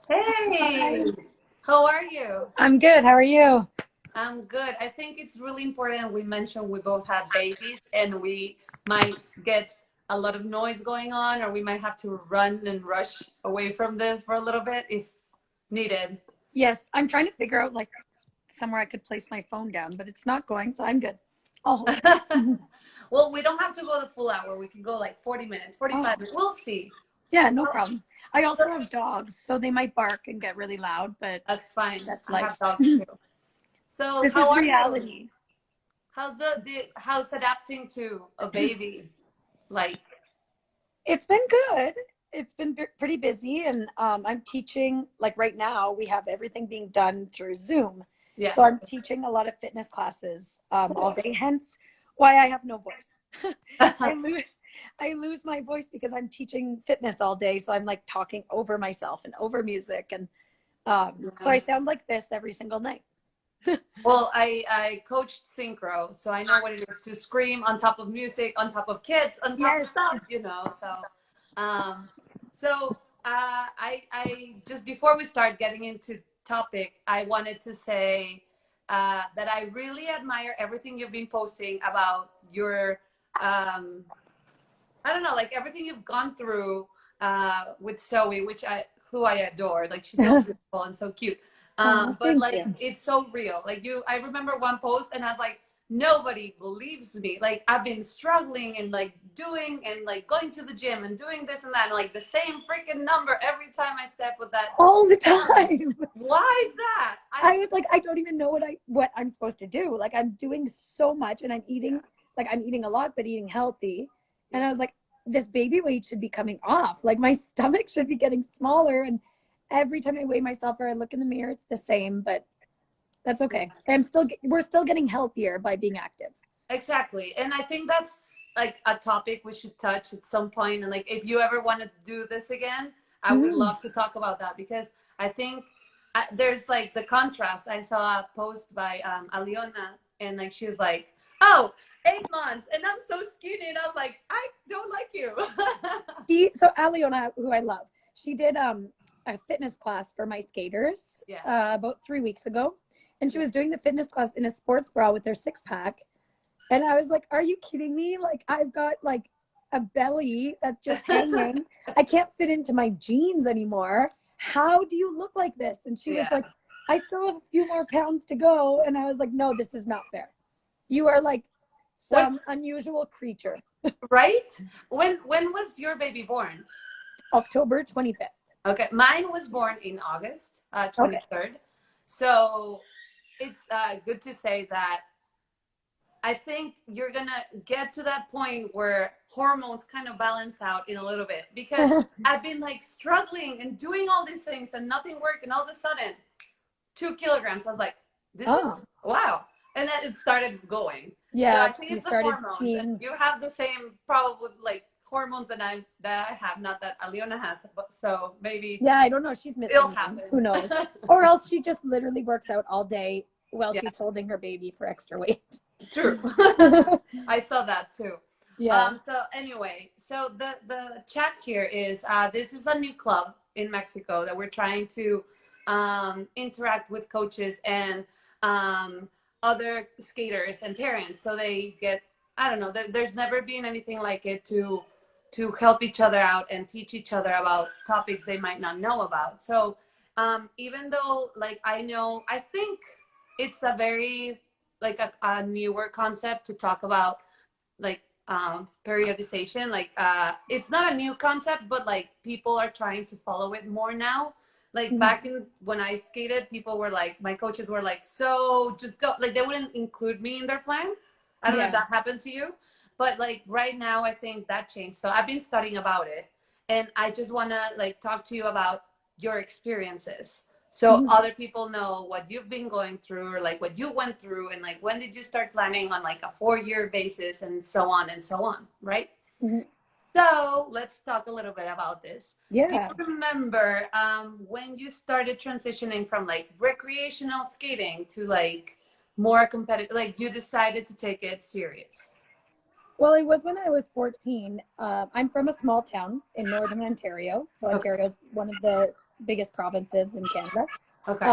Hey, Hi. how are you? I'm good. How are you? I'm good. I think it's really important. We mentioned we both have babies and we might get a lot of noise going on, or we might have to run and rush away from this for a little bit if needed. Yes, I'm trying to figure out like somewhere I could place my phone down, but it's not going, so I'm good. I'll hold it. Well, we don't have to go the full hour. We can go like 40 minutes, Oh, 45 minutes. We'll see. yeah, no So, problem. I so also have dogs, so they might bark and get really loud, but that's fine. that's I life. have dogs too. So, This how is are you? reality. How's how's adapting to a baby like? It's been good. It's been pretty busy, and I'm teaching, like right now, we have everything being done through Zoom. Yeah. So I'm teaching a lot of fitness classes all day, hence why I have no voice. I lose I lose my voice because I'm teaching fitness all day. So I'm like talking over myself and over music. And so I Yeah. sound like this every single night. Well, I coached synchro, so I know what it is to scream on top of music, on top of kids, on top of Yes. stuff, um, so I just before we start getting into topic, I wanted to say that I really admire everything you've been posting about your, I don't know, like everything you've gone through with Zoe, who I adore. Like she's so beautiful and so cute. Oh, But thank like you. it's so real. Like I remember one post and I was like, nobody believes me. Like I've been struggling and like doing and like going to the gym and doing this and that, and like the same freaking number every time I step with that. All the time. Why is that? I was like, I don't even know what I'm supposed to do. Like I'm doing so much and I'm eating a lot, but eating healthy. And I was like, this baby weight should be coming off. Like my stomach should be getting smaller. And every time I weigh myself or I look in the mirror, it's the same, but that's okay. We're still getting healthier by being active. Exactly. And I think that's like a topic we should touch at some point. And like, if you ever want to do this again, I would Mm. love to talk about that because I think there's like the contrast. I saw a post by Aliona and like, she was like, oh, 8 months and I'm so skinny. And I'm like, I don't like you. So Aliona, who I love, she did a fitness class for my skaters Yeah. about 3 weeks ago. And she was doing the fitness class in a sports bra with her 6-pack. And I was like, are you kidding me? Like, I've got like a belly that's just hanging. I can't fit into my jeans anymore. How do you look like this? And she was Yeah. like, I still have a few more pounds to go. And I was like, no, this is not fair. You are like What, some unusual creature. right? When was your baby born? October 25th. Okay, mine was born in August Okay. 23rd. So it's good to say that I think you're gonna get to that point where hormones kind of balance out in a little bit because I've been like struggling and doing all these things and nothing worked, and all of a sudden 2 kilograms. I was like, this is Oh, wow. And then it started going. So yeah. I think You it's the started hormones, and seeing, you have the same problem with like hormones that I have, not that Aliona has. But so maybe yeah, I don't know. She's it'll missing one. happen. Who knows? Or else she just literally works out all day while Yeah, she's holding her baby for extra weight. true. I saw that too. Yeah. So anyway, so the chat here is this is a new club in Mexico that we're trying to interact with coaches and um, other skaters and parents, so they get, I don't know. There's never been anything like it to help each other out and teach each other about topics they might not know about. So even though like I think it's a very like a newer concept to talk about like periodization. Like it's not a new concept, but like people are trying to follow it more now. Like Mhm. back in when I skated, people were like, my coaches were like, so just go, like they wouldn't include me in their plan. I don't know if Yeah. that happened to you, but like right now I think that changed. So I've been studying about it, and I just want to like talk to you about your experiences so Mhm. other people know what you've been going through, or like what you went through, and like when did you start planning on like a 4 year basis, and so on, right? Mhm. So let's talk a little bit about this. Do Yeah. you remember when you started transitioning from like recreational skating to like more competitive, like you decided to take it serious? Well, it was when I was 14. I'm from a small town in northern Ontario. So Okay. Ontario is one of the biggest provinces in Canada. Okay.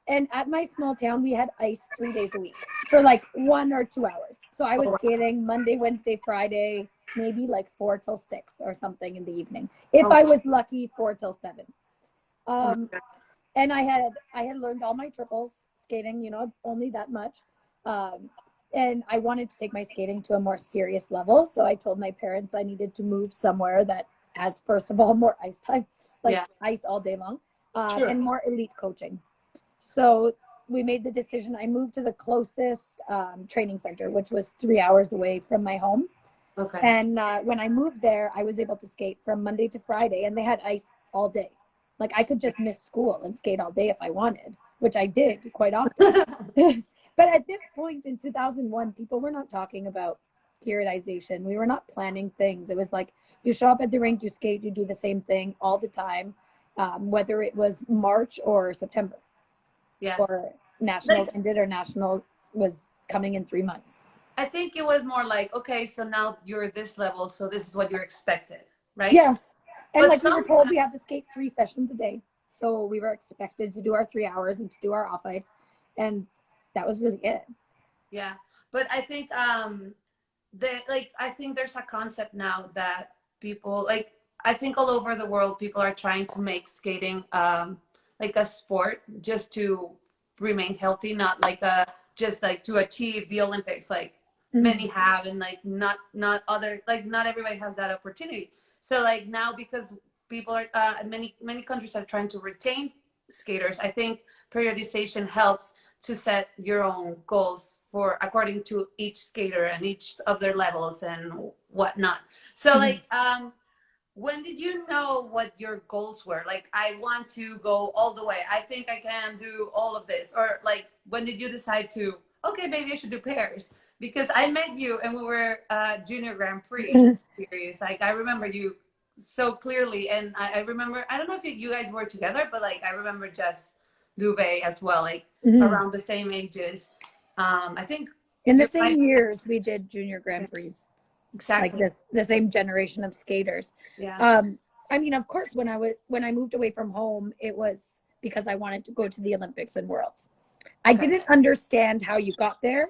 And at my small town, we had ice 3 days a week for like 1 or 2 hours. So I was Oh, skating Monday, Wednesday, Friday, maybe like 4 till 6 or something in the evening. If oh, I was lucky, 4 till 7. oh my Um, God. and I had learned all my triples skating, you know, only that much. Um, and I wanted to take my skating to a more serious level. So I told my parents I needed to move somewhere that has, first of all, more ice time, like Yeah. ice all day long, Sure. and more elite coaching. So we made the decision. I moved to the closest training center, which was 3 hours away from my home. Okay. And when I moved there, I was able to skate from Monday to Friday, and they had ice all day. Like I could just miss school and skate all day if I wanted, which I did quite often. But at this point in 2001, people were not talking about periodization. We were not planning things. It was like you show up at the rink, you skate, you do the same thing all the time, whether it was March or September Yeah. or nationals Like, ended or nationals was coming in 3 months. I think it was more like, okay, so now you're this level, so this is what you're expected, right? Yeah. And But like we were told sometimes, we have to skate 3 sessions a day. So we were expected to do our 3 hours and to do our off ice. And that was really it. yeah. But I think I think there's a concept now that people like I think all over the world people are trying to make skating like a sport just to remain healthy, not like a just like to achieve the Olympics like Mm-hmm. many have, and like not other like not everybody has that opportunity. So like now because people are many countries are trying to retain skaters, I think periodization helps to set your own goals for according to each skater and each of their levels and whatnot. So Mm-hmm. like when did you know what your goals were? Like I want to go all the way, I think I can do all of this, or like when did you decide to, okay, maybe I should do pairs? Because I met you and we were junior Grand Prix series, like I remember you so clearly, and I remember, I don't know if you guys were together, but like I remember Jess Dubé as well, like Mm-hmm. around the same ages. I think In the you're same right. years, we did junior Grand Prix, like Exactly. this, the same generation of skaters. Yeah. Um, I mean, of course, when I moved away from home, it was because I wanted to go to the Olympics and Worlds. I Okay. didn't understand how you got there.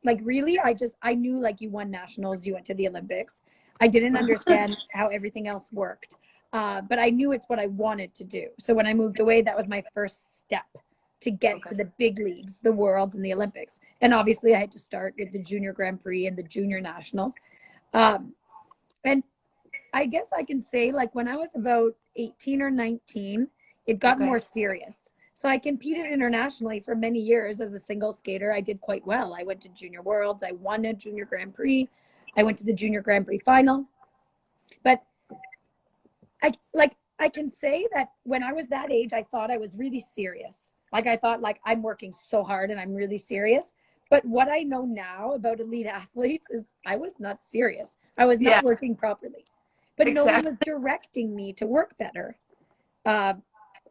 Like really, I knew like you won nationals, you went to the Olympics. I didn't understand how everything else worked. But I knew it's what I wanted to do. So when I moved away, that was my first step to get Okay. to the big leagues, the Worlds and the Olympics. And obviously I had to start with the junior Grand Prix and the junior nationals. Um, and I guess I can say like when I was about 18 or 19, it got Okay. more serious. So I competed internationally for many years as a single skater. I did quite well. I went to junior worlds. I won a junior Grand Prix. I went to the junior Grand Prix final. But I can say that when I was that age, I thought I was really serious. Like I thought like I'm working so hard and I'm really serious. But what I know now about elite athletes is I was not serious. I was Yeah. not working properly. But no one was Exactly. directing me to work better. Uh,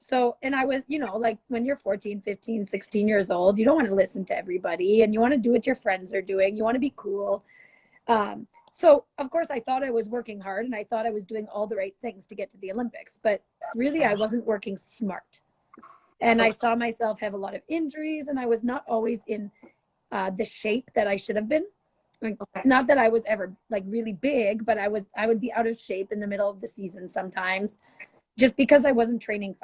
so, and I was, you know, like when you're 14, 15, 16 years old, you don't want to listen to everybody and you want to do what your friends are doing. You want to be cool. So, of course, I thought I was working hard and I thought I was doing all the right things to get to the Olympics, but really I wasn't working smart. And I Okay. saw myself have a lot of injuries and I was not always in the shape that I should have been. Like, Okay. not that I was ever like really big, but I would be out of shape in the middle of the season sometimes just because I wasn't training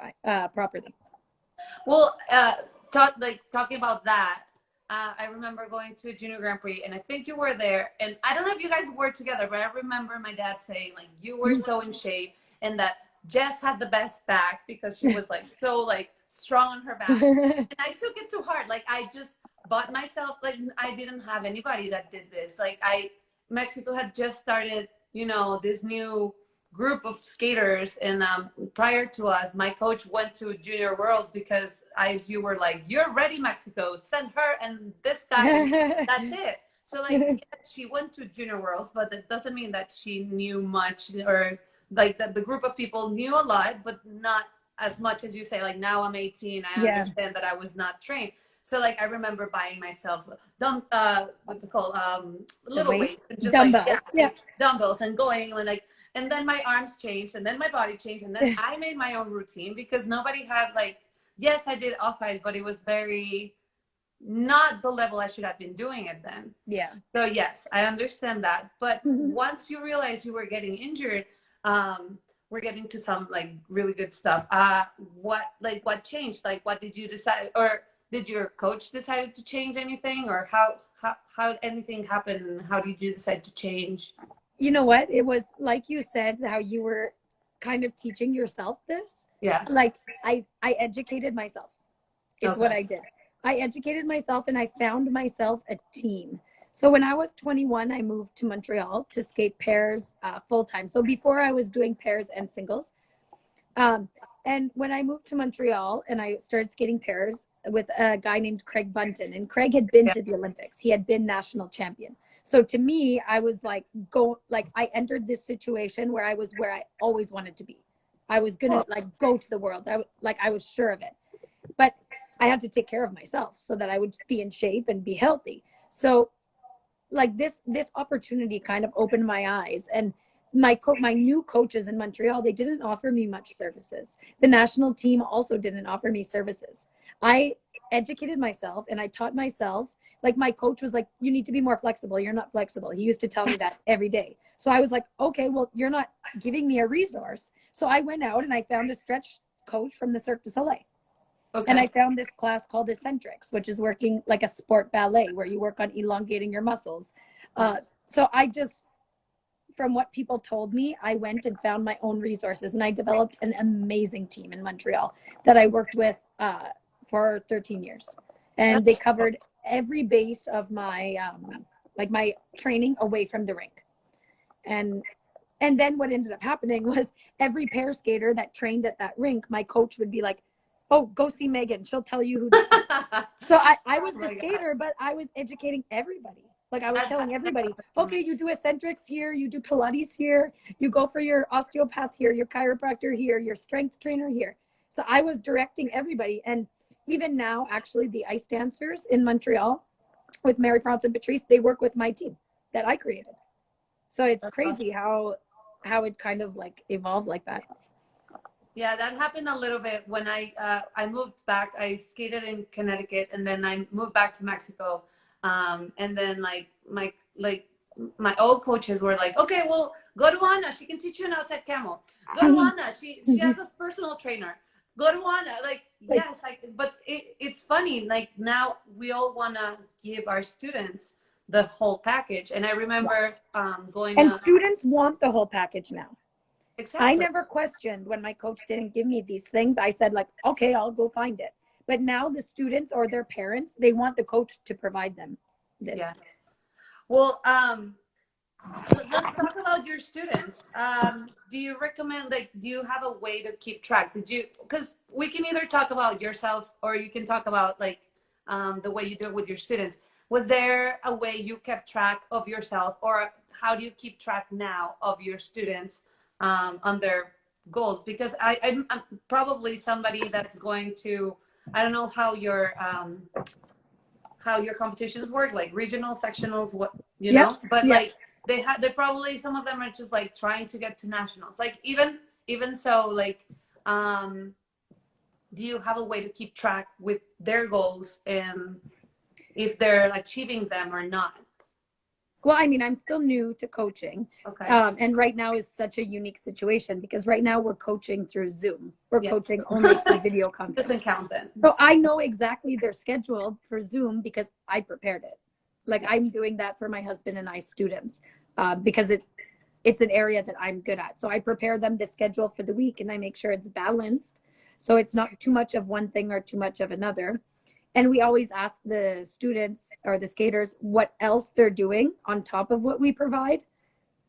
properly. Well, talking about that, I remember going to a junior Grand Prix, and I think you were there. And I don't know if you guys were together, but I remember my dad saying like you were so in shape, and that Jess had the best back because she was like so like strong on her back. And I took it to heart. Like I just bought myself like I didn't have anybody that did this. Like Mexico had just started, this new group of skaters, and prior to us my coach went to junior worlds because you were like, you're ready, Mexico, send her and this guy and that's it. So like yes, she went to junior worlds, but that doesn't mean that she knew much, or like that the group of people knew a lot but not as much as you say. Like now I'm 18, I Yeah, understand that I was not trained. So like I remember buying myself what's it called, the little weight, weights, and just like, yeah, dumbbells. Yeah. dumbbells, and going and like, and then my arms changed, and then my body changed, and then I made my own routine because nobody had like, yes, I did off ice, but it was very not the level I should have been doing it then. Yeah. So yes, I understand that. But once you realize you were getting injured, we're getting to some like really good stuff. What changed? Like, what did you decide, or did your coach decided to change anything, or how anything happened, and how did you decide to change? You know what? It was like you said, how you were kind of teaching yourself this. Yeah. Like I educated myself. It's what I did. I educated myself and I found myself a team. So when I was 21, I moved to Montreal to skate pairs full time. So before I was doing pairs and singles. And when I moved to Montreal and I started skating pairs with a guy named Craig Bunton, and Craig had been to the Olympics. He had been national champion. So to me, I was like, I entered this situation where I was where I always wanted to be. I was going to like go to the world. I was sure of it, but I had to take care of myself so that I would be in shape and be healthy. So like this opportunity kind of opened my eyes, and my new coaches in Montreal, they didn't offer me much services. The national team also didn't offer me services. I educated myself and I taught myself. Like my coach was like, you need to be more flexible. You're not flexible. He used to tell me that every day. So I was like, okay, well, you're not giving me a resource. So I went out and I found a stretch coach from the Cirque du Soleil. Okay. And I found this class called Eccentrics, which is working like a sport ballet where you work on elongating your muscles. So I just, from what people told me, I went and found my own resources, and I developed an amazing team in Montreal that I worked with for 13 years. And they covered every base of my, like my training away from the rink. And then what ended up happening was every pair skater that trained at that rink, my coach would be like, oh, go see Meagan. She'll tell you who to see. So I was the skater, but I was educating everybody. Like I was telling everybody, okay, you do eccentrics here, you do Pilates here, you go for your osteopath here, your chiropractor here, your strength trainer here. So I was directing everybody. And even now, actually, the ice dancers in Montreal with Mary France and Patrice, they work with my team that I created. So it's crazy how it kind of like evolved like that. Yeah, that happened a little bit when I moved back. I skated in Connecticut, and then I moved back to Mexico. And then like my old coaches were like, okay, well, go to Anna. She can teach you an outside camel. Go to Anna. She has a personal trainer. Go to Anna. Like yes, but it's funny. Like now we all wanna give our students the whole package. And I remember going. And students want the whole package now. Exactly. I never questioned when my coach didn't give me these things. I said like, okay, I'll go find it. But now the students or their parents, they want the coach to provide them this. Yeah. Well, let's talk about your students. Do you recommend, like, do you have a way to keep track? Because we can either talk about yourself or you can talk about like the way you do it with your students. Was there a way you kept track of yourself, or how do you keep track now of your students on their goals? Because I'm probably somebody that's going to, I don't know how your competitions work, like regional, sectionals, what you know, but like they probably, some of them are just like trying to get to nationals. Like even so, like do you have a way to keep track with their goals and if they're achieving them or not? Well, I mean, I'm still new to coaching. Okay. And right now is such a unique situation because right now we're coaching through Zoom. We're coaching only through video conference. Doesn't count then. So I know exactly their schedule for Zoom because I prepared it. Like I'm doing that for my husband and I students because it's an area that I'm good at. So I prepare them the schedule for the week and I make sure it's balanced. So it's not too much of one thing or too much of another. And we always ask the students or the skaters what else they're doing on top of what we provide,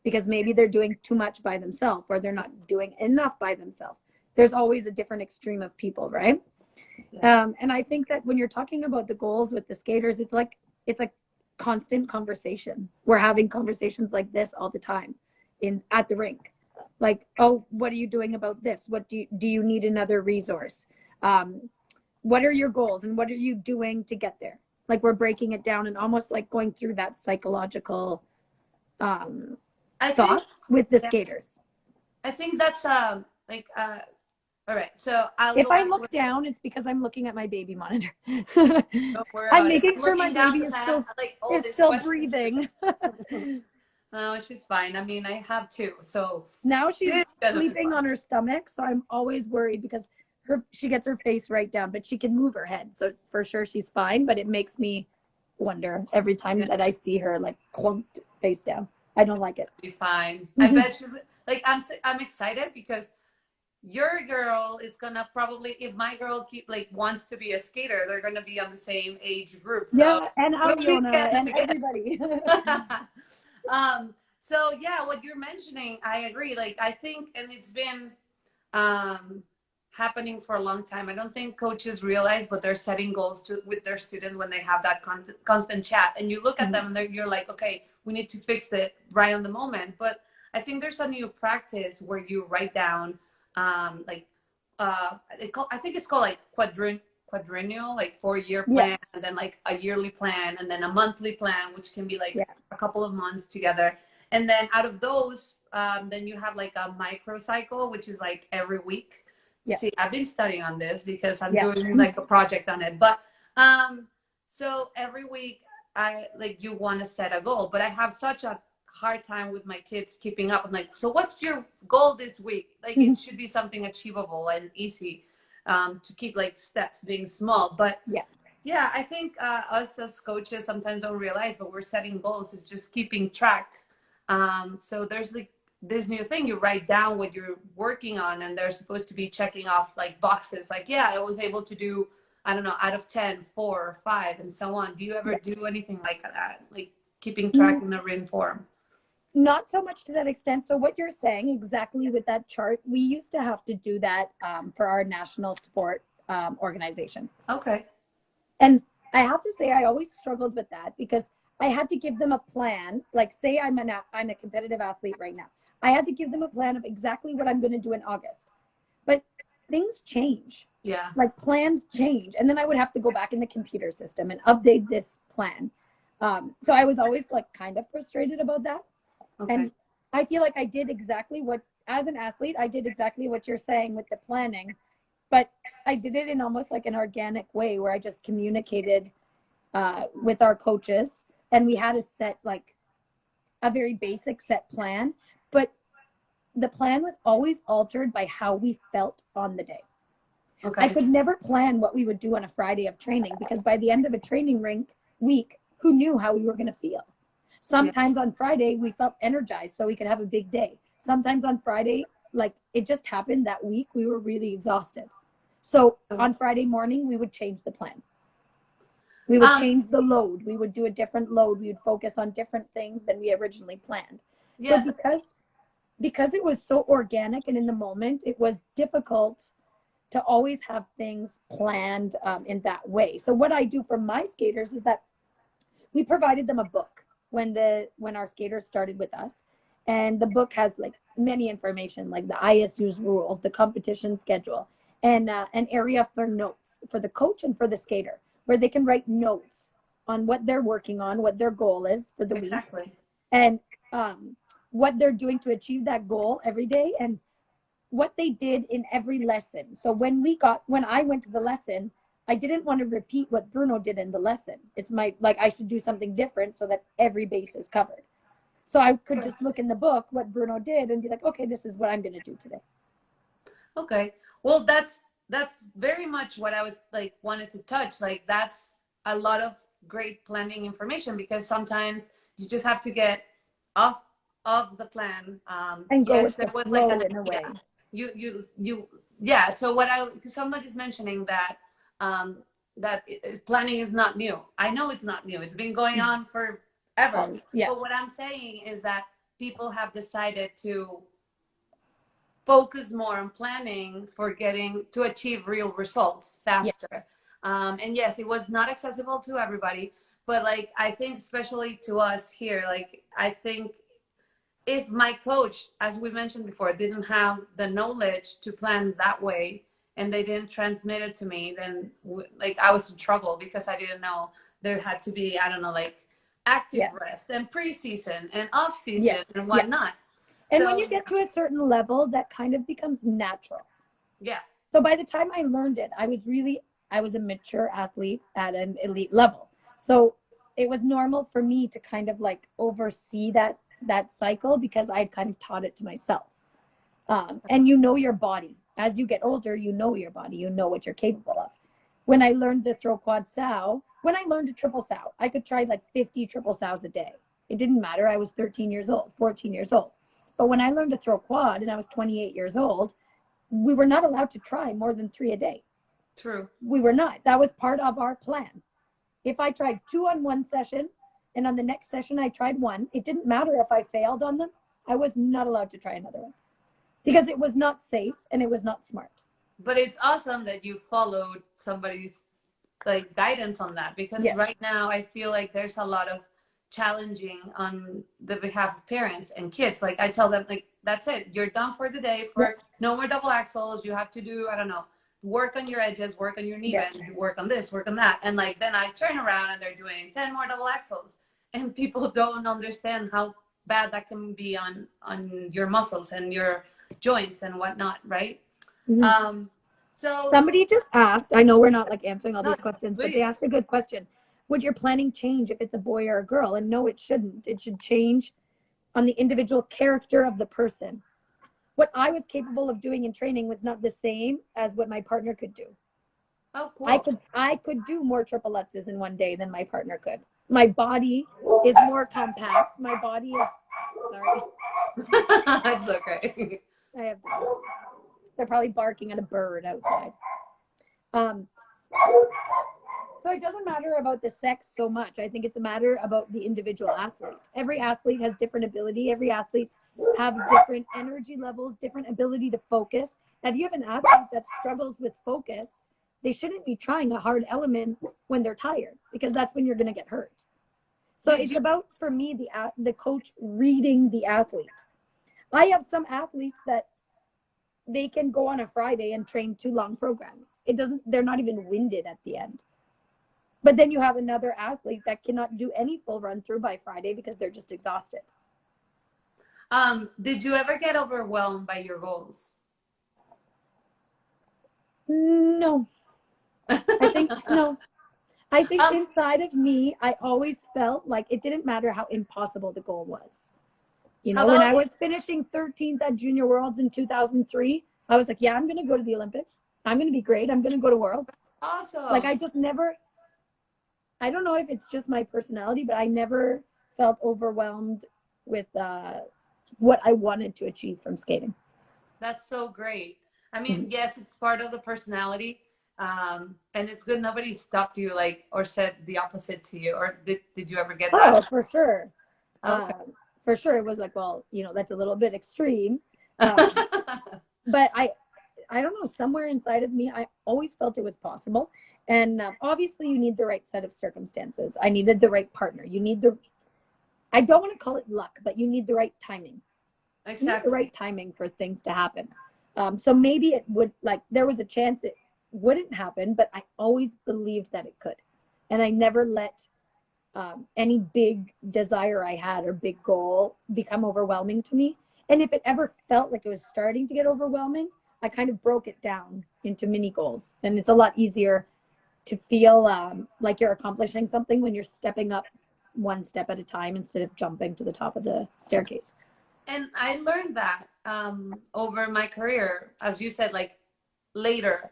because maybe they're doing too much by themselves or they're not doing enough by themselves. There's always a different extreme of people, right? Yeah. And I think that when you're talking about the goals with the skaters, it's a constant conversation. We're having conversations like this all the time at the rink. Like, oh, what are you doing about this? What do you need another resource? What are your goals and what are you doing to get there? Like we're breaking it down and almost like going through that psychological thought with the skaters. I think that's like all right. So I'll If go I back to look what down, it's because I'm looking at my baby monitor. don't worry I'm about it. making I'm sure my looking down baby because I have like all is these still questions. breathing. No, she's fine. I mean, I have two, so Now she's it's gonna be sleeping fun. on her stomach, so I'm always worried because she gets her face right down, but she can move her head, so for sure she's fine. But it makes me wonder every time Yeah, that I see her like clunked face down. I don't like it. be fine. I Mhm. bet she's like I'm excited because your girl is gonna probably if my girl keep like wants to be a skater, they're gonna be on the same age group. So Yeah, and we'll be Aliona getting and together. everybody. So yeah, what you're mentioning, I agree. Like I think, and it's been um, happening for a long time. I don't think coaches realize, but they're setting goals to with their students when they have that constant chat. And you look at them, and you're like, okay, we need to fix it right on the moment. But I think there's a new practice where you write down, like, I think it's called like quadrennial, like 4 year Yeah, plan, and then like a yearly plan, and then a monthly plan, which can be like yeah, a couple of months together. And then out of those, then you have like a microcycle, which is like every week. yeah, See, I've been studying on this because I'm yeah. doing like a project on it. But so every week I like you want to set a goal, but I have such a hard time with my kids keeping up. I'm like, so what's your goal this week? Like it should be something achievable and easy to keep like steps being small. But Yeah. yeah, I think us as coaches sometimes don't realize, but we're setting goals is just keeping track. So there's like this new thing you write down what you're working on, and they're supposed to be checking off like boxes. Like, yeah, I was able to do, I don't know, out of 10, 4 or 5, and so on. Do you ever Yeah. do anything like that, like keeping track Mm, in a written form? not so much to that extent. So what you're saying exactly with that chart, we used to have to do that for our national sport organization. Okay. And I have to say, I always struggled with that because I had to give them a plan. Like, say I'm a competitive athlete right now. I had to give them a plan of exactly what I'm going to do in August. But things change. Yeah. Like plans change, and then I would have to go back in the computer system and update this plan. So I was always like kind of frustrated about that. Okay. And I feel like I did exactly what, as an athlete, I did exactly what you're saying with the planning, but I did it in almost like an organic way where I just communicated with our coaches, and we had a set, like a very basic set plan, but the plan was always altered by how we felt on the day. I Okay. could never plan what we would do on a Friday of training because by the end of a training rink week, who knew how we were going to feel? Yeah. Sometimes on Friday, we felt energized so we could have a big day. Sometimes on Friday, like it just happened that week, we were really exhausted. So on Friday morning, we would change the plan. We would Um. change the load. We would do a different load. We would focus on different things than we originally planned. So Yeah. because it was so organic and in the moment, it was difficult to always have things planned in that way. So what I do for my skaters is that we provided them a book when our skaters started with us, and the book has like many information like the ISU's rules, the competition schedule, and an area for notes for the coach and for the skater where they can write notes on what they're working on, what their goal is for the week, Exactly. and what they're doing to achieve that goal every day, and what they did in every lesson. So when I went to the lesson, I didn't want to repeat what Bruno did in the lesson. It's I should do something different so that every base is covered. So I could just look in the book what Bruno did and be like, okay, this is what I'm going to do today. Okay. Well, that's very much what I was like wanted to touch. Like that's a lot of great planning information because sometimes you just have to get off of the plan. And go Yes, with there the was like flow an in a idea. way. You yeah. So what I because somebody's mentioning that planning is not new. I know it's not new. It's been going on forever. Yeah. But what I'm saying is that people have decided to focus more on planning for getting to achieve real results Yeah. faster. And yes, it was not accessible to everybody, but like I think especially to us here, like I think if my coach, as we mentioned before, didn't have the knowledge to plan that way and they didn't transmit it to me, then like I was in trouble because I didn't know there had to be, I don't know, like active Yeah. rest and preseason and off season Yes. and Yeah. whatnot. And So when you get to a certain level, that kind of becomes natural. yeah. So by the time I learned it, I was a mature athlete at an elite level. So it was normal for me to kind of like oversee that cycle because I'd kind of taught it to myself. And you know your body. As you get older, you know your body. You know what you're capable of. When I learned to throw quad sow, when I learned a triple sow, I could try like 50 triple sows a day. It didn't matter. I was 13 years old, 14 years old. But when I learned to throw quad and I was 28 years old, we were not allowed to try more than 3 a day. True. We were not. That was part of our plan. If I tried 2 on one session and on the next session I tried 1, it didn't matter if I failed on them. I was not allowed to try another one because it was not safe and it was not smart. But it's awesome that you followed somebody's like guidance on that, because Yes. right now I feel like there's a lot of challenging on the behalf of parents and kids. Like I tell them, like, that's it, you're done for the day, for no more double axles. You have to do, I don't know, work on your edges, work on your knee bend, work on this, work on that. And like then I turn around and they're doing 10 more double axles, and people don't understand how bad that can be on your muscles and your joints and whatnot, right? Mm-hmm. So somebody just asked, I know we're not like answering all these questions, please. but they asked a good question. Would your planning change if it's a boy or a girl? And no, it shouldn't. It should change on the individual character of the person. What I was capable of doing in training was not the same as what my partner could do. Oh, cool. I could do more triple lutzes in one day than my partner could. My body is more compact. My body is, sorry. It's okay. I have dogs. They're probably barking at a bird outside. So it doesn't matter about the sex so much. I think it's a matter about the individual athlete. Every athlete has different ability. Every athlete have different energy levels, different ability to focus. If you have an athlete that struggles with focus, they shouldn't be trying a hard element when they're tired, because that's when you're going to get hurt. So it's about, for me, the coach reading the athlete. I have some athletes that they can go on a Friday and train 2 long programs. They're not even winded at the end. But then you have another athlete that cannot do any full run through by Friday because they're just exhausted. Did you ever get overwhelmed by your goals? No. I think no. I think inside of me, I always felt like it didn't matter how impossible the goal was. You know, when I was finishing 13th at Junior Worlds in 2003, I was like, yeah, I'm going to go to the Olympics. I'm going to be great. I'm going to go to Worlds. Awesome. Like I just never, I don't know if it's just my personality, but I never felt overwhelmed with what I wanted to achieve from skating. That's so great. I mean, yes, it's part of the personality. And it's good nobody stopped you like or said the opposite to you, or did you ever get that? Oh, for sure. Okay. For sure. It was like, well, you know, that's a little bit extreme. But I don't know, somewhere inside of me, I always felt it was possible. And obviously you need the right set of circumstances. I needed the right partner. You need I don't want to call it luck, but you need the right timing. Exactly. You need the right timing for things to happen. So maybe it would, like, there was a chance it wouldn't happen, but I always believed that it could. And I never let any big desire I had or big goal become overwhelming to me. And if it ever felt like it was starting to get overwhelming, I kind of broke it down into mini goals. And it's a lot easier to feel like you're accomplishing something when you're stepping up one step at a time instead of jumping to the top of the staircase. And I learned that over my career, as you said, like later.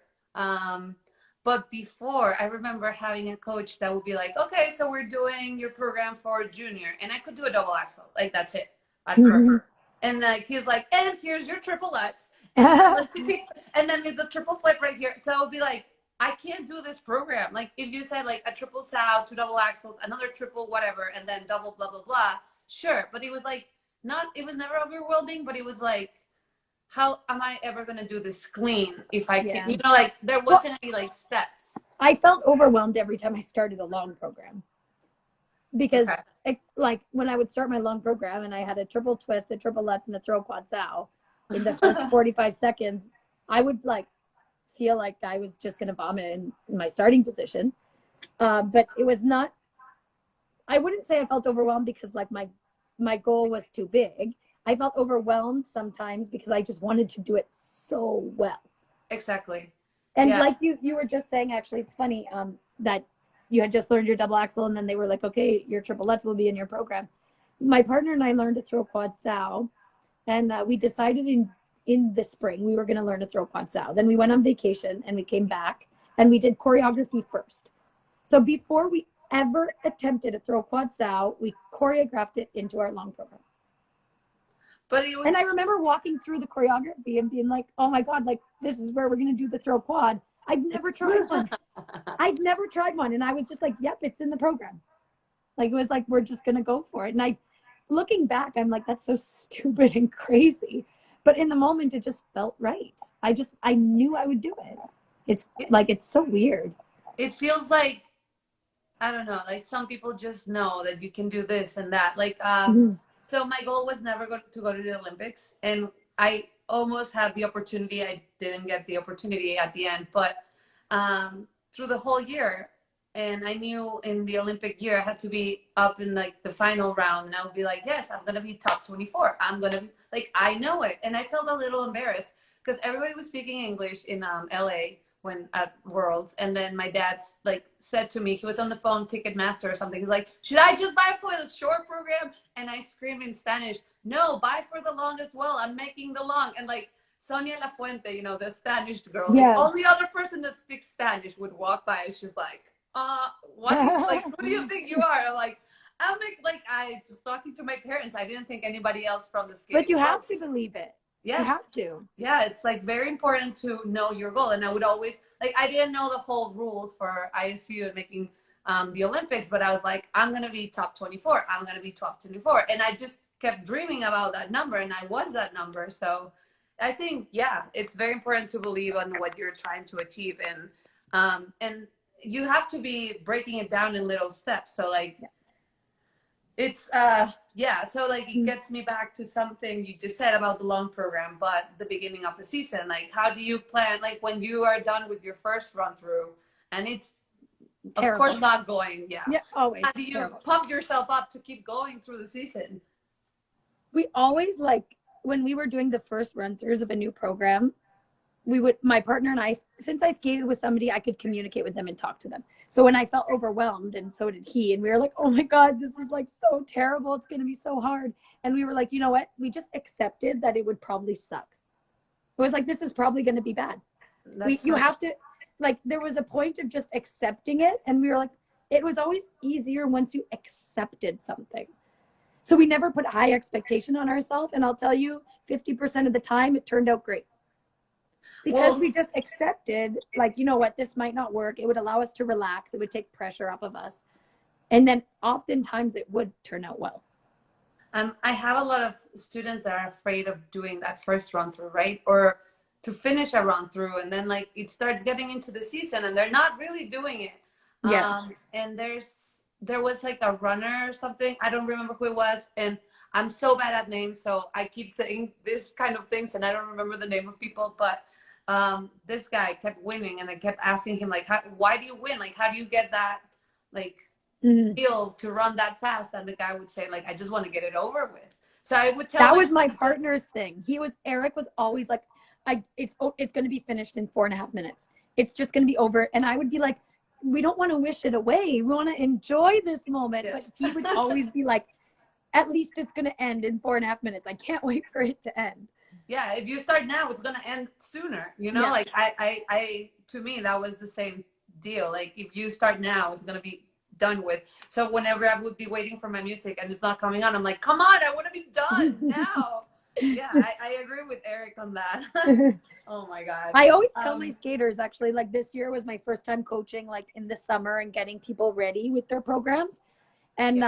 But before, I remember having a coach that would be like, okay, so we're doing your program for junior. And I could do a double axel. Like, that's it. I'd prefer. And like, he's like, and here's your triple lutz. And then there's a triple flip right here. So I would be like, I can't do this program. Like, if you said like a triple sow, 2 double axles, another triple whatever, and then double blah, blah, blah. Sure. But it was like, it was never overwhelming, but it was like, how am I ever going to do this clean if I can't, you know, like there wasn't any like steps. I felt overwhelmed every time I started a long program because like when I would start my long program and I had a triple twist, a triple lutz, and a throw quad sow in the first 45 seconds, I would like feel like I was just going to vomit in my starting position. But it was not, I wouldn't say I felt overwhelmed because like my goal was too big. I felt overwhelmed sometimes because I just wanted to do it so well. Exactly. And Yeah. like you were just saying, actually, it's funny that you had just learned your double axel, and then they were like, okay, your triple lutz will be in your program. My partner and I learned to throw quad sow, and we decided in the spring we were going to learn to throw quad sow. Then we went on vacation and we came back and we did choreography first. So before we ever attempted to throw quad sow, we choreographed it into our long program. But it was, and I remember walking through the choreography and being like, oh my God, like this is where we're going to do the throw quad. I'd never tried one. And I was just like, yep, it's in the program. Like, it was like, we're just going to go for it. And looking back, I'm like, that's so stupid and crazy. But in the moment, it just felt right. I knew I would do it. It's so weird. It feels like, I don't know, like some people just know that you can do this and that. Like, so my goal was never to go to the Olympics. And I almost had the opportunity. I didn't get the opportunity at the end, but through the whole year, and I knew in the Olympic year I had to be up in like the final round, and I would be like, yes, I'm gonna be top 24. I'm gonna be like, I know it. And I felt a little embarrassed because everybody was speaking English in LA when at Worlds, and then my dad's like said to me, he was on the phone, Ticketmaster or something, he's like, should I just buy for the short program? And I screamed in Spanish, no, buy for the long as well, I'm making the long. And like Sonia La Fuente, you know, the Spanish girl, Yeah. the only other person that speaks Spanish would walk by and she's like, what, like, who do you think you are? Like, I just talking to my parents, I didn't think anybody else from the skating. But you have to believe it. Yeah. You have to. Yeah, it's like very important to know your goal. And I would always, like, I didn't know the whole rules for ISU and making the Olympics, but I was like, I'm going to be top 24. I'm going to be top 24. And I just kept dreaming about that number, and I was that number. So I think, yeah, it's very important to believe on what you're trying to achieve. And you have to be breaking it down in little steps. So like, it's yeah, so like it gets me back to something you just said about the long program, but the beginning of the season, like how do you plan, like when you are done with your first run through and it's terrible. Of course not going, always, how do you pump yourself up to keep going through the season? We always, like when we were doing the first run throughs of a new program, my partner and I, since I skated with somebody, I could communicate with them and talk to them. So when I felt overwhelmed, and so did he, and we were like, oh my God, this is like so terrible. It's going to be so hard. And we were like, you know what? We just accepted that it would probably suck. It was like, this is probably going to be bad. You have to, like, there was a point of just accepting it. And we were like, it was always easier once you accepted something. So we never put high expectation on ourselves. And I'll tell you, 50% of the time, it turned out great. Because we just accepted, like, you know what, this might not work. It would allow us to relax. It would take pressure off of us. And then oftentimes it would turn out well. I have a lot of students that are afraid of doing that first run through, right? Or to finish a run through, and then like it starts getting into the season and they're not really doing it. Yeah. And there was like a runner or something. I don't remember who it was. And I'm so bad at names. So I keep saying this kind of things and I don't remember the name of people, but this guy kept winning, and I kept asking him, like, why do you win? Like, how do you get that, like, feel to run that fast? And the guy would say, like, I just want to get it over with. So I would tell that was my partner's thing. Eric was always like, it's going to be finished in 4.5 minutes. It's just going to be over. And I would be like, we don't want to wish it away. We want to enjoy this moment. Yeah. But he would always be like, at least it's going to end in 4.5 minutes. I can't wait for it to end. Yeah, if you start now, it's gonna end sooner, you know. Yeah. Like I to me that was the same deal. Like if you start now, it's gonna be done with. So whenever I would be waiting for my music and it's not coming on, I'm like, come on, I want to be done now. Yeah, I agree with Eric on that. Oh my God. I always tell my skaters, actually, like this year was my first time coaching, like in the summer and getting people ready with their programs, and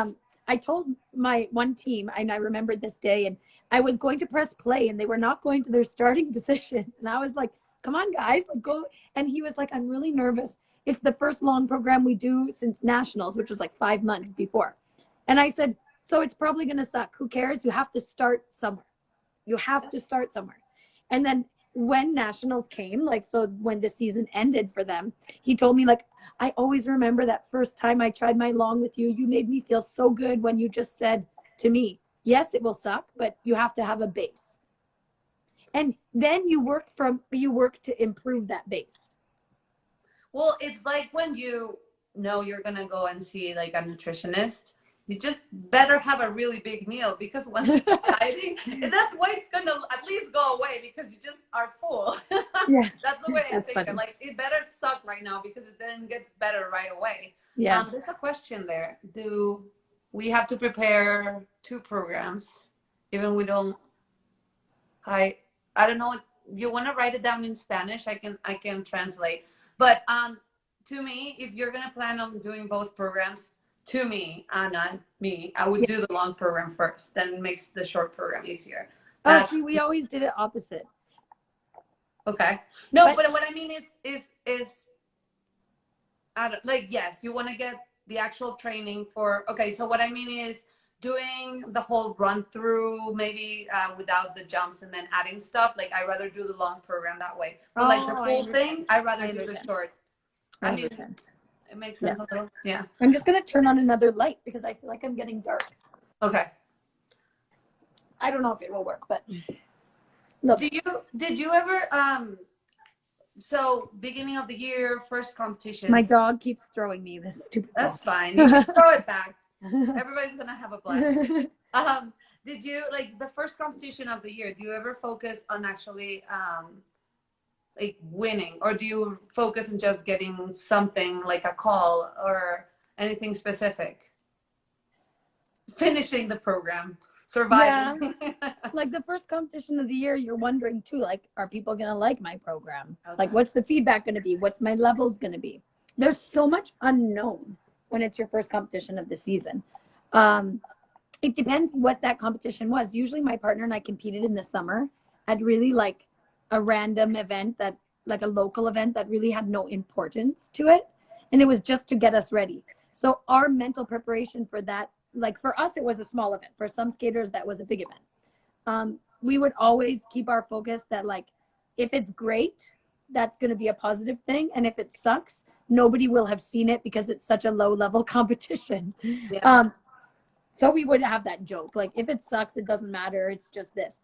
I told my one team, and I remembered this day, and I was going to press play and they were not going to their starting position. And I was like, come on guys, like go. And he was like, I'm really nervous. It's the first long program we do since nationals, which was like 5 months before. And I said, so it's probably going to suck. Who cares? You have to start somewhere. You have to start somewhere. And then when nationals came, like, so when the season ended for them, he told me, like, I always remember that first time I tried my long with you. You made me feel so good when you just said to me, Yes, it will suck, but you have to have a base. And then you work to improve that base. Well, it's like when you know you're gonna go and see like a nutritionist, you just better have a really big meal, because once you start dieting, that weight's gonna at least go away because you just are full. Yeah, That's the way I that's think funny. it. Like, it better suck right now because it then gets better right away. Yeah. There's a question there. Do we have to prepare 2 programs? Even we don't, I don't know. You want to write it down in Spanish? I can translate. But to me, if you're gonna plan on doing both programs, to me, Anna, I would do the long program first. Then it makes the short program easier. Oh, see, we always did it opposite. Okay. No, but what I mean is I don't, like, yes, you want to get the actual training for. Okay, so what I mean is doing the whole run through, maybe without the jumps, and then adding stuff. Like, I rather do the long program that way. But like the whole thing, I rather do the short. I mean, it makes sense a little. Yeah. I'm just gonna turn on another light because I feel like I'm getting dark. Okay. I don't know if it will work, but look. Did you ever so beginning of the year, first competition? My dog keeps throwing me this stupid ball. That's fine. You can throw it back. Everybody's gonna have a blast. Did you, like, the first competition of the year, do you ever focus on actually like winning, or do you focus on just getting something like a call or anything specific? Finishing the program, surviving. Yeah. Like the first competition of the year, you're wondering too, like, are people gonna like my program? Okay. Like, what's the feedback gonna be? What's my levels gonna be? There's so much unknown when it's your first competition of the season. It depends what that competition was. Usually my partner and I competed in the summer at really like a random event, that like a local event that really had no importance to it. And it was just to get us ready. So our mental preparation for that, like for us, it was a small event. For some skaters, that was a big event. We would always keep our focus that, like, if it's great, that's going to be a positive thing. And if it sucks, nobody will have seen it because it's such a low level competition. Yeah. So we would have that joke, like, if it sucks, it doesn't matter. It's just this.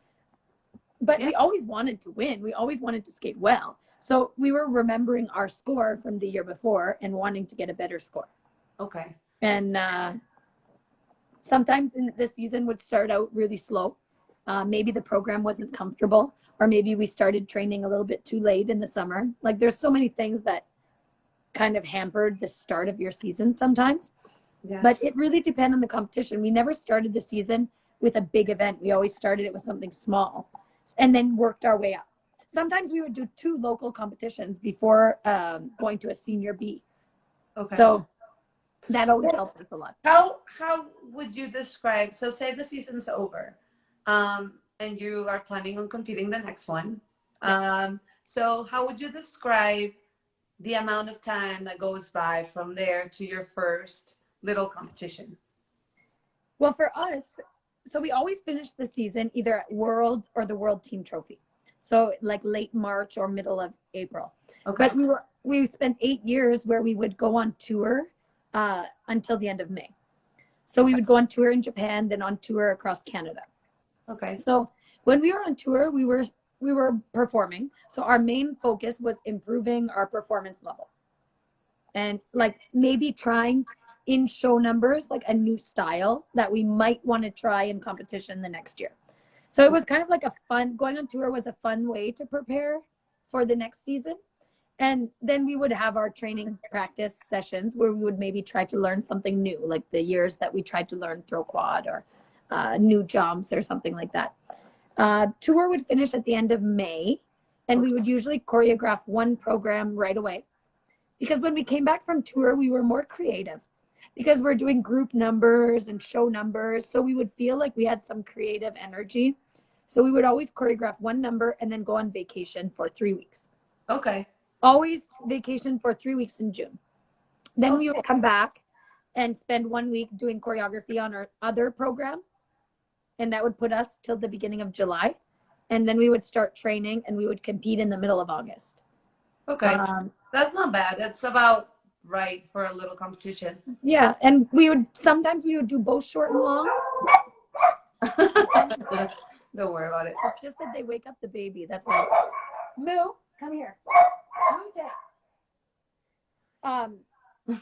But we always wanted to win. We always wanted to skate well. So we were remembering our score from the year before and wanting to get a better score. Okay. And sometimes in the season would start out really slow. Maybe the program wasn't comfortable, or maybe we started training a little bit too late in the summer. Like, there's so many things that kind of hampered the start of your season sometimes. Yeah. But it really depends on the competition. We never started the season with a big event. We always started it with something small and then worked our way up. Sometimes we would do 2 local competitions before going to a senior B. Okay. So that always helped us a lot. How would you describe, so say the season's over, and you are planning on competing the next one. So how would you describe the amount of time that goes by from there to your first little competition? Well, for us, so we always finish the season either at Worlds or the World Team Trophy. So like late March or middle of April. Okay. But we spent 8 years where we would go on tour until the end of May. So we would go on tour in Japan, then on tour across Canada. Okay. So when we were on tour, we were performing. So our main focus was improving our performance level. And like maybe trying in show numbers, like a new style that we might want to try in competition the next year. So it was kind of like going on tour was a fun way to prepare for the next season. And then we would have our training practice sessions where we would maybe try to learn something new, like the years that we tried to learn throw quad or new jumps or something like that. Tour would finish at the end of May, and we would usually choreograph one program right away. Because when we came back from tour, we were more creative because we're doing group numbers and show numbers. So we would feel like we had some creative energy. So we would always choreograph one number and then go on vacation for 3 weeks. Okay. Always vacation for 3 weeks in June. Then we would come back and spend 1 week doing choreography on our other program. And that would put us till the beginning of July. And then we would start training and we would compete in the middle of August. Okay. That's not bad. That's about right for a little competition. Yeah. And sometimes we would do both short and long. Don't worry about it. It's just that they wake up the baby. That's like, Moo, come here. Moo,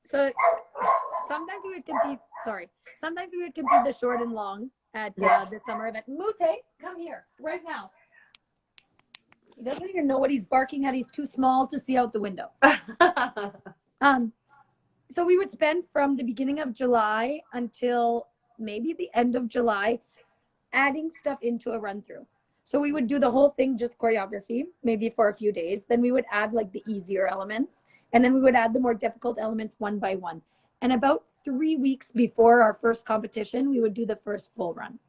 so sometimes we would compete. Sorry, sometimes we would compete the short and long at the summer event. Mute, come here right now. He doesn't even know what he's barking at. He's too small to see out the window. So we would spend from the beginning of July until maybe the end of July adding stuff into a run through. So we would do the whole thing, just choreography, maybe for a few days. Then we would add like the easier elements. And then we would add the more difficult elements one by one. And about 3 weeks before our first competition, we would do the first full run.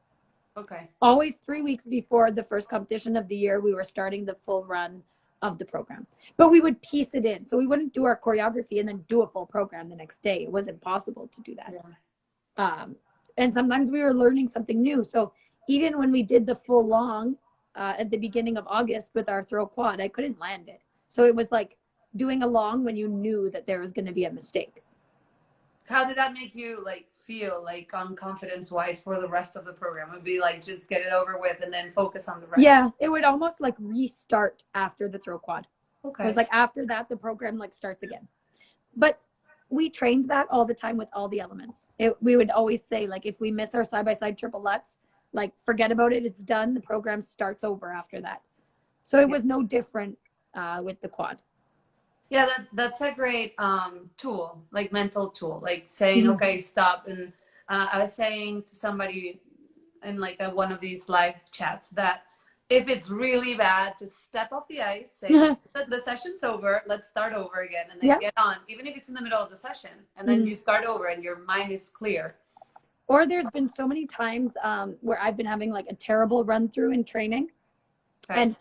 Okay. Always 3 weeks before the first competition of the year, we were starting the full run of the program. But we would piece it in. So we wouldn't do our choreography and then do a full program the next day. It was impossible to do that. Yeah. And sometimes we were learning something new. So even when we did the full long at the beginning of August with our throw quad, I couldn't land it. So it was like doing a long when you knew that there was going to be a mistake. How did that make you like feel like on confidence wise for the rest of the program? It would be like just get it over with and then focus on the rest. Yeah, it would almost like restart after the throw quad. Okay. It was like after that the program like starts again. But we trained that all the time with all the elements. We would always say like if we miss our side-by-side triple lutz, like forget about it, it's done. The program starts over after that. So it was no different with the quad. Yeah, that's a great tool, like mental tool, like saying, okay, stop. And I was saying to somebody in like one of these live chats that if it's really bad, just step off the ice, say the session's over, let's start over again, and then get on, even if it's in the middle of the session, and then you start over and your mind is clear. Or there's been so many times where I've been having like a terrible run through in training. Okay. And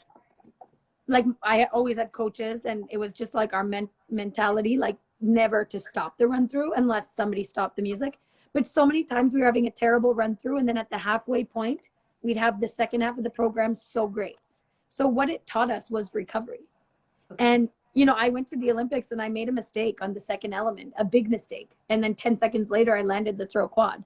like I always had coaches and it was just like our mentality, like never to stop the run through unless somebody stopped the music. But so many times we were having a terrible run through and then at the halfway point, we'd have the second half of the program so great. So what it taught us was recovery. Okay. And, you know, I went to the Olympics and I made a mistake on the second element, a big mistake. And then 10 seconds later, I landed the throw quad.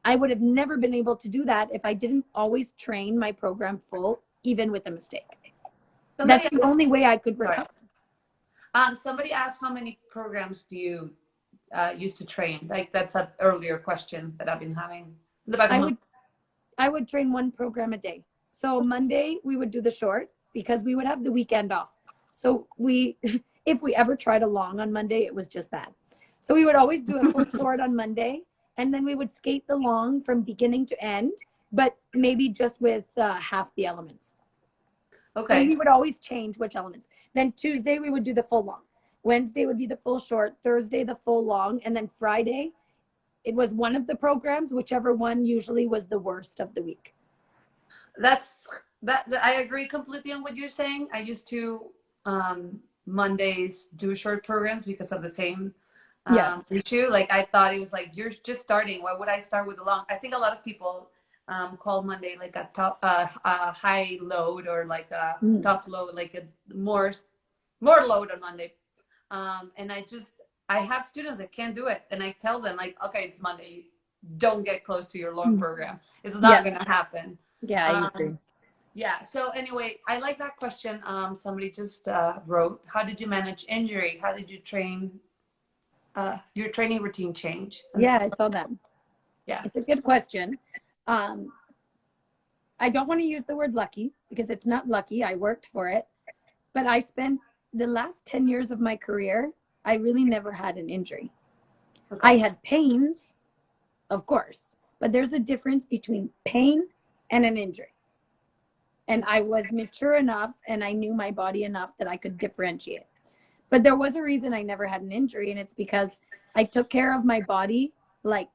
I would have never been able to do that if I didn't always train my program full, even with a mistake. That's the only way I could recover. Somebody asked how many programs do you used to train? Like that's an earlier question that I've been having. I would train one program a day. So Monday we would do the short because we would have the weekend off. So if we ever tried a long on Monday, it was just bad. So we would always do a full short on Monday and then we would skate the long from beginning to end, but maybe just with half the elements. Okay. And we would always change which elements. Then Tuesday, we would do the full long. Wednesday would be the full short. Thursday, the full long. And then Friday, it was one of the programs, whichever one usually was the worst of the week. I agree completely on what you're saying. I used to Mondays do short programs because of the same issue. Like I thought it was like, you're just starting. Why would I start with a long? I think a lot of people call Monday like a high load or like a tough load, like a more load on Monday. And I have students that can't do it. And I tell them like, okay, it's Monday. Don't get close to your long program. It's not going to happen. Yeah, I agree. Yeah. So anyway, I like that question. Somebody just wrote, how did you manage injury? How did you train? Your training routine change? Yeah, I saw that. Yeah. It's a good question. I don't want to use the word lucky because it's not lucky. I worked for it. But I spent the last 10 years of my career, I really never had an injury. Okay. I had pains, of course, but there's a difference between pain and an injury. And I was mature enough and I knew my body enough that I could differentiate. But there was a reason I never had an injury, and it's because I took care of my body like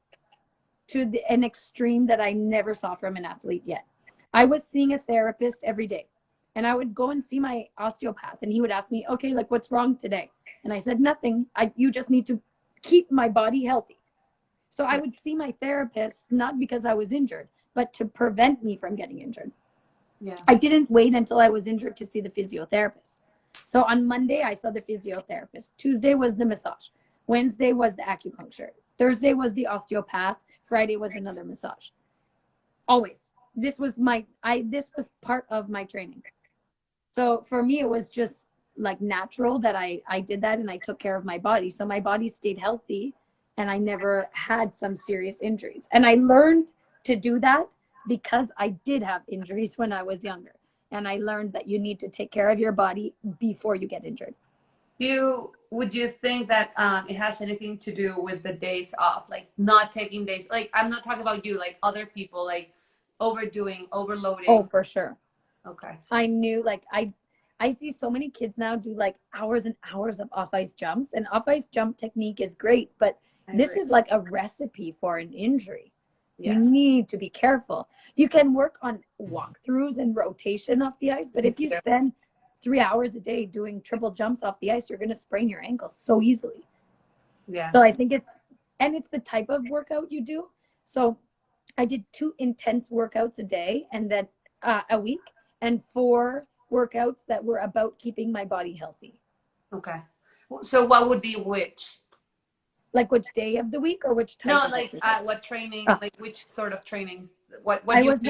to an extreme that I never saw from an athlete yet. I was seeing a therapist every day, and I would go and see my osteopath, and he would ask me, okay, like what's wrong today? And I said, nothing. You just need to keep my body healthy. So I would see my therapist, not because I was injured, but to prevent me from getting injured. Yeah. I didn't wait until I was injured to see the physiotherapist. So on Monday, I saw the physiotherapist. Tuesday was the massage. Wednesday was the acupuncture. Thursday was the osteopath. Friday was another massage. Always. This was part of my training. So for me, it was just like natural that I did that, and I took care of my body. So my body stayed healthy and I never had some serious injuries. And I learned to do that because I did have injuries when I was younger. And I learned that you need to take care of your body before you get injured. Would you think that it has anything to do with the days off, like not taking days? Like, I'm not talking about you, like other people, like overdoing, overloading. Oh, for sure. Okay. I knew, like, I see so many kids now do like hours and hours of off ice jumps, and off ice jump technique is great, but this is like a recipe for an injury. Yeah. You need to be careful. You can work on walkthroughs and rotation off the ice, but if you spend 3 hours a day doing triple jumps off the ice, you're going to sprain your ankle so easily. Yeah. So I think it's the type of workout you do. So I did 2 intense workouts a day, and then a week, and 4 workouts that were about keeping my body healthy. Okay. So what would be which? Like which day of the week or which type? No, like what training, like which sort of trainings? What I was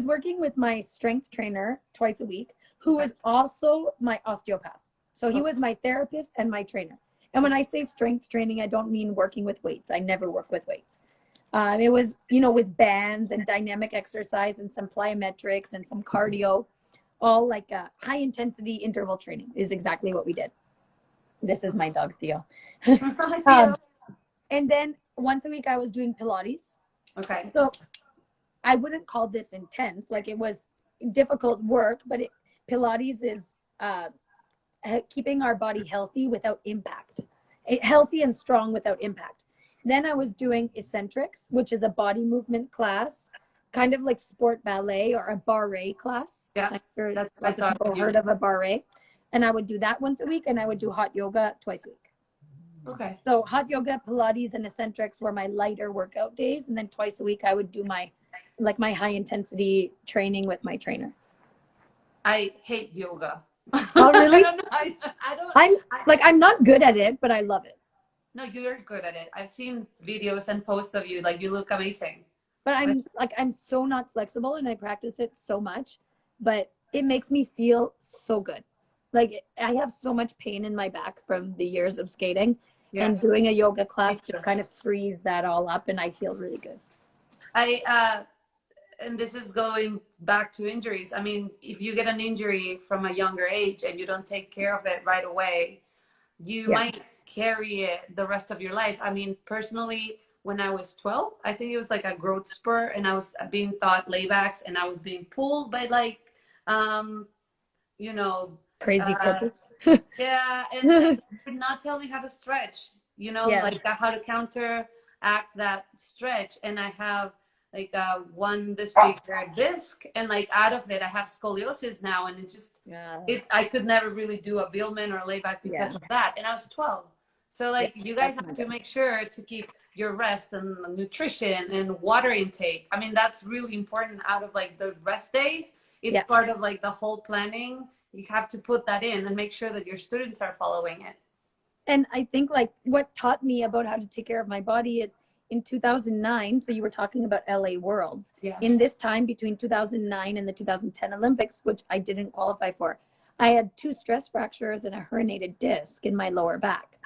working with my strength trainer twice a week, who is also my osteopath. So he was my therapist and my trainer. And when I say strength training, I don't mean working with weights. I never work with weights. It was, with bands and dynamic exercise and some plyometrics and some cardio, all like high intensity interval training is exactly what we did. This is my dog, Theo. And then once a week I was doing Pilates. Okay. So I wouldn't call this intense. Like, it was difficult work, but Pilates is keeping our body healthy without impact. Healthy and strong without impact. Then I was doing eccentrics, which is a body movement class, kind of like sport ballet or a barre class. Yeah, I'm sure lots of people heard of a barre. And I would do that once a week, and I would do hot yoga twice a week. Okay. So hot yoga, Pilates, and eccentrics were my lighter workout days. And then twice a week, I would do my high intensity training with my trainer. I hate yoga. Oh, really? I don't. I'm not good at it, but I love it. No, you're good at it. I've seen videos and posts of you. Like, you look amazing. But I'm so not flexible, and I practice it so much, but it makes me feel so good. Like, I have so much pain in my back from the years of skating, and doing a yoga class just kind of frees that all up, and I feel really good. And this is going back to injuries. I mean, if you get an injury from a younger age and you don't take care of it right away, you might carry it the rest of your life. I mean, personally, when I was 12, I think it was like a growth spurt, and I was being taught laybacks, and I was being pulled by like, crazy coaches. Yeah, and did not tell me how to stretch, like how to counteract that stretch. And I have like one disfigured disc, and like out of it I have scoliosis now, and it just I could never really do a Billman or a layback because of that. And I was 12. So like you guys have to make sure to keep your rest and nutrition and water intake. I mean, that's really important out of like the rest days. It's part of like the whole planning. You have to put that in and make sure that your students are following it. And I think like what taught me about how to take care of my body is in 2009. So you were talking about LA Worlds. Yeah. In this time between 2009 and the 2010 Olympics, which I didn't qualify for, I had 2 stress fractures and a herniated disc in my lower back,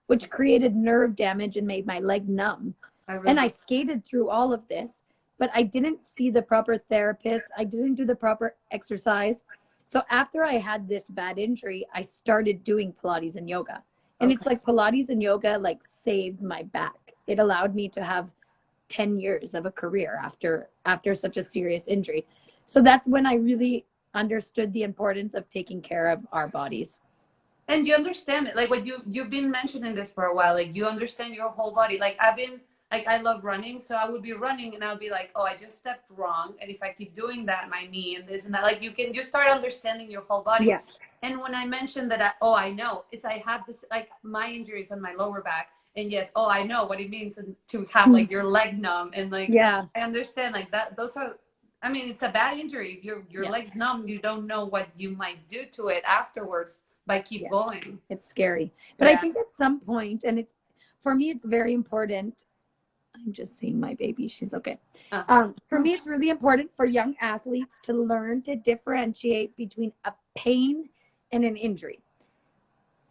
which created nerve damage and made my leg numb. And I skated through all of this, but I didn't see the proper therapist. I didn't do the proper exercise. So after I had this bad injury, I started doing Pilates and yoga. And it's like Pilates and yoga like saved my back. It allowed me to have 10 years of a career after such a serious injury. So that's when I really understood the importance of taking care of our bodies. And you understand it, like what you've been mentioning this for a while, like you understand your whole body. Like I love running, so I would be running and I would be like, oh, I just stepped wrong, and if I keep doing that, my knee and this and that, like you start understanding your whole body. Yeah. And when I mentioned that, I know, is I have this, like my injuries on my lower back, and yes, I know what it means to have like your leg numb, and like I understand like that. Those are, I mean, it's a bad injury. If your leg's numb, you don't know what you might do to it afterwards by keep going. It's scary. But I think at some point, and for me, it's very important I'm just seeing my baby. She's okay. Oh. For me, it's really important for young athletes to learn to differentiate between a pain and an injury.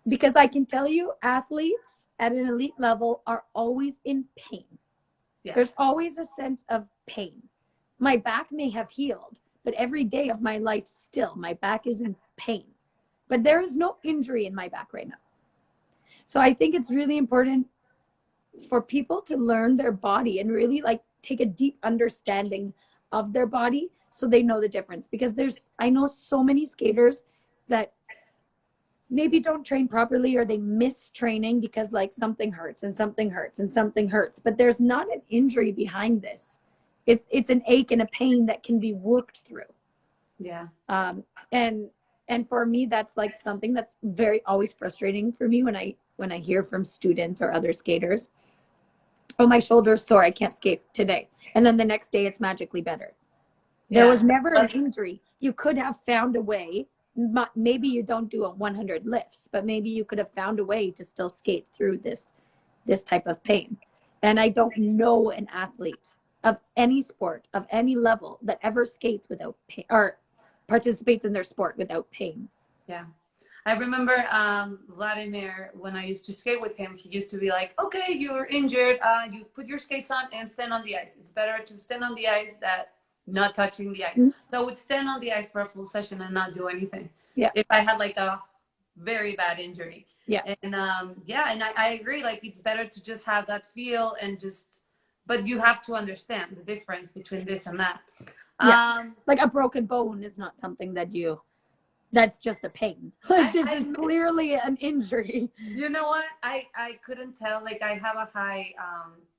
Because I can tell you, athletes at an elite level are always in pain. Yeah. There's always a sense of pain. My back may have healed, but every day of my life still, my back is in pain. But there is no injury in my back right now. So I think it's really important for people to learn their body and really like take a deep understanding of their body so they know the difference. Because I know so many skaters that maybe don't train properly, or they miss training because like something hurts and something hurts and something hurts, but there's not an injury behind this. It's an ache and a pain that can be worked through. Yeah. And for me, that's like something that's very always frustrating for me when I hear from students or other skaters, oh, my shoulder's sore, I can't skate today. And then the next day it's magically better. There was never an injury. You could have found a way. Maybe you don't do a 100 lifts, but maybe you could have found a way to still skate through this type of pain. And I don't know an athlete of any sport, of any level, that ever skates without pain or participates in their sport without pain. Yeah. I remember Vladimir, when I used to skate with him, he used to be like, okay, you're injured. You put your skates on and stand on the ice. It's better to stand on the ice than not touching the ice. Mm-hmm. So I would stand on the ice for a full session and not do anything. Yeah. If I had like a very bad injury. Yeah. And and I agree. Like, it's better to just have that feel and but you have to understand the difference between this and that. Yeah. Like a broken bone is not something that's just a pain. Like this is clearly an injury. You know what? I couldn't tell. Like, I have a high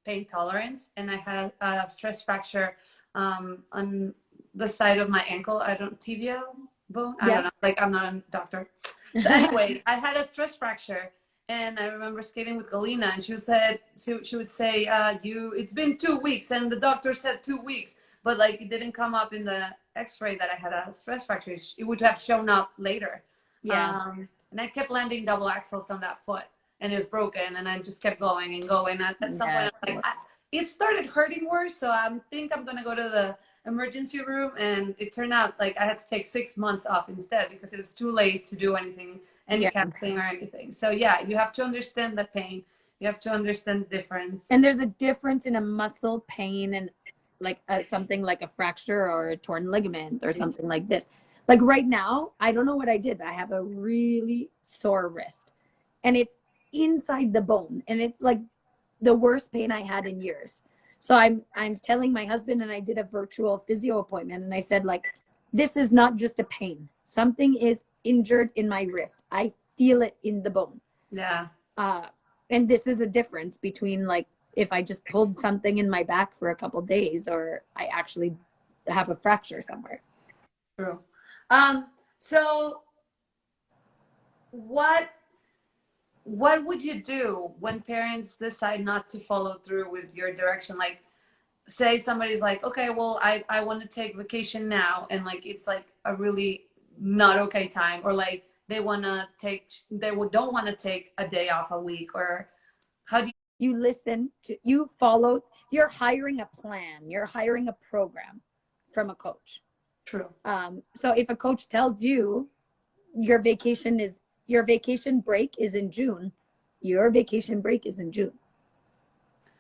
pain tolerance, and I had a stress fracture on the side of my ankle. Tibia bone. I don't know. Like, I'm not a doctor. So anyway, I had a stress fracture, and I remember skating with Galina, and she would say, it's been 2 weeks, and the doctor said 2 weeks, but like it didn't come up in the X-ray that I had a stress fracture. It would have shown up later. Yeah. And I kept landing double axels on that foot, and it was broken, and I just kept going and going. At some point, it started hurting worse, so I think I'm gonna go to the emergency room. And it turned out like I had to take 6 months off instead, because it was too late to do any casting or anything. So yeah, you have to understand the pain. You have to understand the difference. And there's a difference in a muscle pain and like something like a fracture or a torn ligament or something like this. Like right now, I don't know what I did, but I have a really sore wrist, and it's inside the bone, and it's like the worst pain I had in years. So I'm telling my husband, and I did a virtual physio appointment, and I said, like, this is not just a pain. Something is injured in my wrist. I feel it in the bone. Yeah. And this is a difference between like if I just pulled something in my back for a couple of days, or I actually have a fracture somewhere. True. So what would you do when parents decide not to follow through with your direction? Like, say somebody's like, okay, well, I want to take vacation now, and like it's like a really not okay time, or like they don't want to take a day off a week, or how do you listen to, you follow, you're hiring a plan, you're hiring a program from a coach. True. So if a coach tells you your vacation break is in June, your vacation break is in June.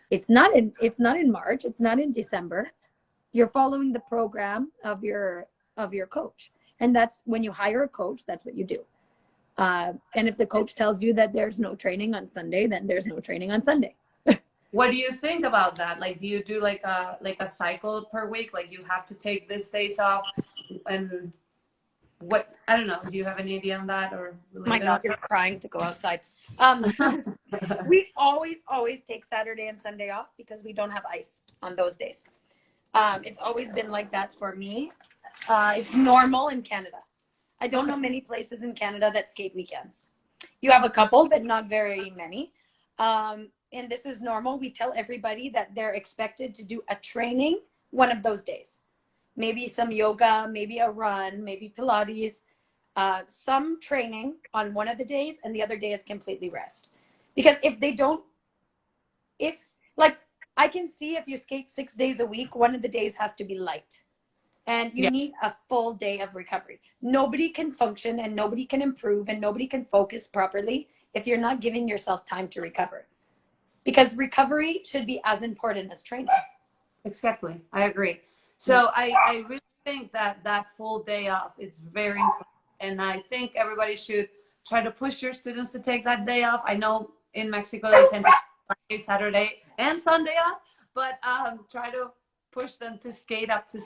It's not in March, it's not in December. You're following the program of your coach. And that's when you hire a coach, that's what you do. And if the coach tells you that there's no training on Sunday, then there's no training on Sunday. What do you think about that? Like, do you do like a cycle per week? Like, you have to take this days off, and what, I don't know. Do you have any idea on that? Or my dog is crying to go outside. We always take Saturday and Sunday off because we don't have ice on those days. It's always been like that for me. It's normal in Canada. I don't know many places in Canada that skate weekends. You have a couple, but not very many. And this is normal. We tell everybody that they're expected to do a training one of those days. Maybe some yoga, maybe a run, maybe Pilates, some training on one of the days, and the other day is completely rest. Because if they don't, like I can see if you skate 6 days a week, one of the days has to be light. And you need a full day of recovery. Nobody can function and nobody can improve and nobody can focus properly if you're not giving yourself time to recover. Because recovery should be as important as training. Exactly. I agree. So I really think that that full day off, it's very important. And I think everybody should try to push your students to take that day off. I know in Mexico, they tend to take Saturday and Sunday off, but try to push them to skate up to,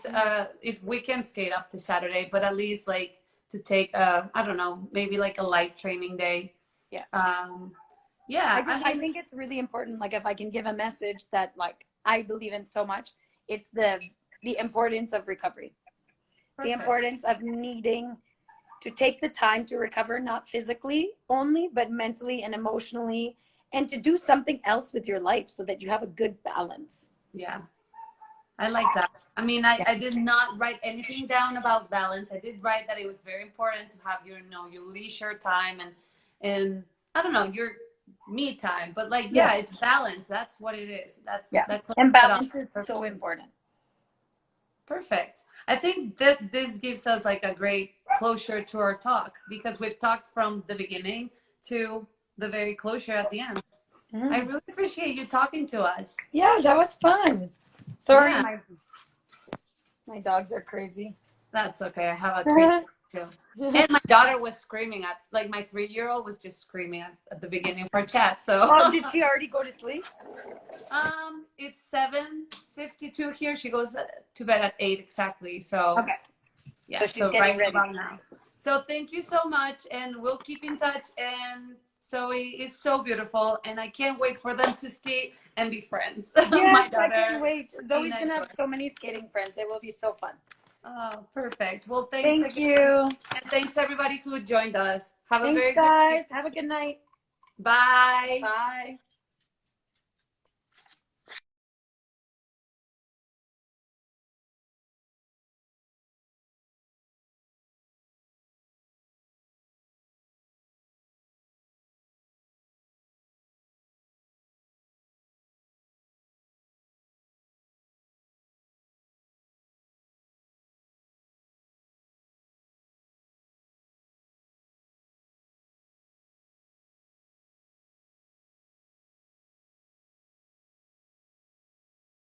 if we can skate up to Saturday, but at least like to take, I don't know, maybe like a light training day. Yeah. I think it's really important. Like if I can give a message that like I believe in so much, it's the importance of recovery. Perfect. The importance of needing to take the time to recover, not physically only, but mentally and emotionally, and to do something else with your life so that you have a good balance. Yeah, I like that. I mean, I did not write anything down about balance. I did write that it was very important to have your, your leisure time and I don't know, your me time, but like, it's balance. That's what it is. And balance is so important. Perfect. I think that this gives us like a great closure to our talk because we've talked from the beginning to the very closure at the end. I really appreciate you talking to us. Yeah, that was fun. Sorry, my dogs are crazy. That's okay. I have a crazy too. And my daughter was screaming like my 3-year-old was just screaming at the beginning of our chat. So did she already go to sleep? It's 7:52 here. She goes to bed at 8 exactly. So so she's getting ready now. So thank you so much, and we'll keep in touch. And Zoe is so beautiful, and I can't wait for them to skate and be friends. Yes, I can't wait. Zoe's gonna have so many skating friends. It will be so fun. Oh, perfect. Well, thank you. And thanks everybody who joined us. Have a very good night. Guys. Have a good night. Bye. Bye.